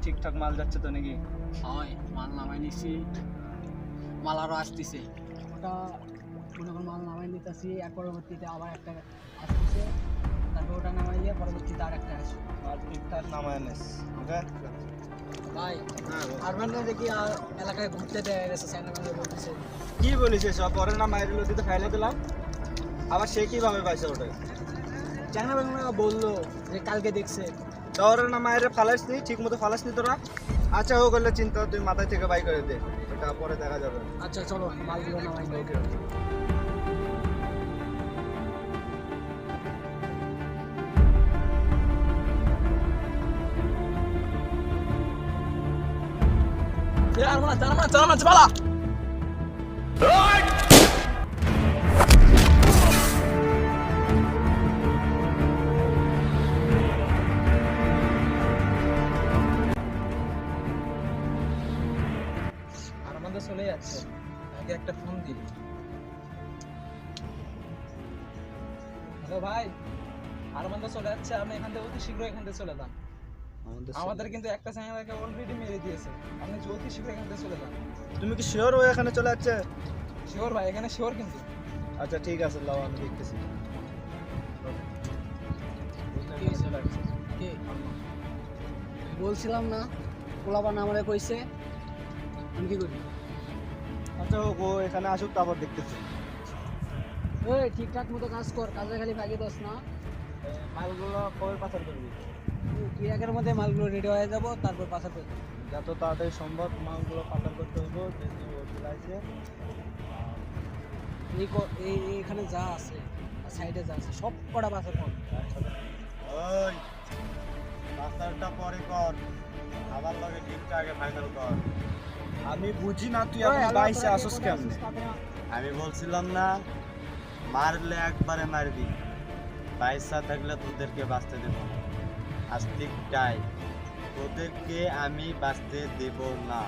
ঠিকঠাক মাল যাচ্ছে তো নাকি? হয়, মাল নামাই নিছি, মাল আরো আসতেছে। ওটা মনে কর মাল নামাই নিতেছি, এর পরবর্তীতে আবার একটা আসতেছে, তারপর ওটা নামাইলে পরবর্তীতে আর একটা আসবে। মাল ঠিকঠাক নামায় নিস, ওকে? ভাই আরমানরা দেখি এলাকায় ঘুরতে দেয় গেছে, সাইনামানে বলতেছে। কি বলিস সব? পরে না মায়ের নদীতে ফেলে দিলাম, আবার সে কিভাবে পাইছে ওটা? চায়না বললো যে কালকে দেখছে। তোর না মায়ের ফালাস নি, ঠিক মতো ফালাস নি তোরা? আচ্ছা ও করলে চিন্তা তুই মাথায় থেকে বাই করে দে, ওটা পরে দেখা যাবে। আচ্ছা চলো মালগুলো নামাই নিই। ওকে ওকে। চালা চালা। আরমানদা চলে যাচ্ছে, আগে একটা ফোন দিই। হ্যালো ভাই, আরমানদা চলে যাচ্ছে, আপনি এখান থেকে অতি শীঘ্র এখান থেকে চলে যান। আমাদের কিন্তু একটা চ্যানেলকে অলরেডি মেরে দিয়েছে, আপনি অতি শীঘ্র এখান থেকে চলে যান। তুমি কি শিওর ও এখানে চলে যাচ্ছে? শিওর ভাই, এখানে শিওর কিন্তু। আচ্ছা ঠিক আছে, লাও আমি দেখতেছি। কে? বলছিলাম না পোলাপান আমারে কইছে, আমি কি করি? আচ্ছা ও এখানে আসুক, তারপর দেখতেছি। ওই ঠিকঠাক মতো কাজ কর, কাজে খালি ফাঁকি দোস না। মালগুলো কবে পাচার করবি? ইরাকের মধ্যে মালগুলো রেডি হয়ে যাব, তারপর পাশা করবো। যত তাড়াতাড়ি সম্ভব মালগুলো পাচার করতে হইব, যেহেতু ও চলাইছে। এখানে যা আছে সাইডে যা আছে সব কটা পাশা কর। ওই পাচারটা পরে কর, আবার লগে ঠিকটা আগে ফাইনাল কর। আমি বুঝি না তুই এখন বাইসে আসস কেমনে? আমি বলছিলাম না মারলে একবারে মারবি, পয়সা থাকলে তোদেরকে বাঁচতে দেব না। আস্তিকটাই তোদেরকে আমি বাঁচতে দেব না।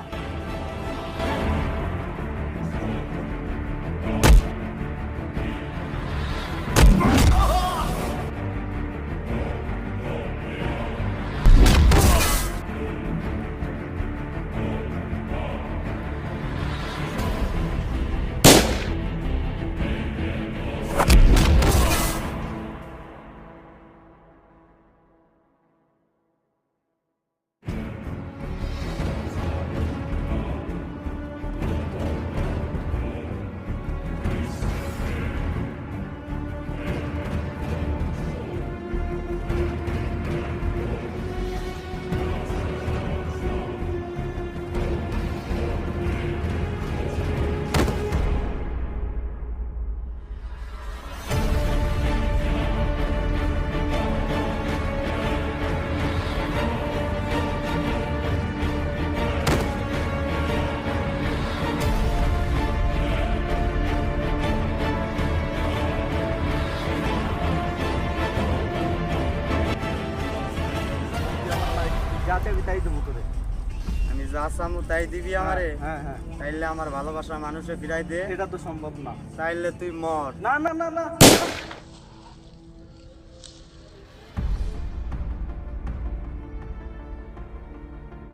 আমি যা চামু তাই দিবি আমারে? হ্যাঁ হ্যাঁ, তাইলে আমার ভালোবাসা মানুষে ফিরাই দে। এটা তো সম্ভব না। তাইলে তুই মর। না না না না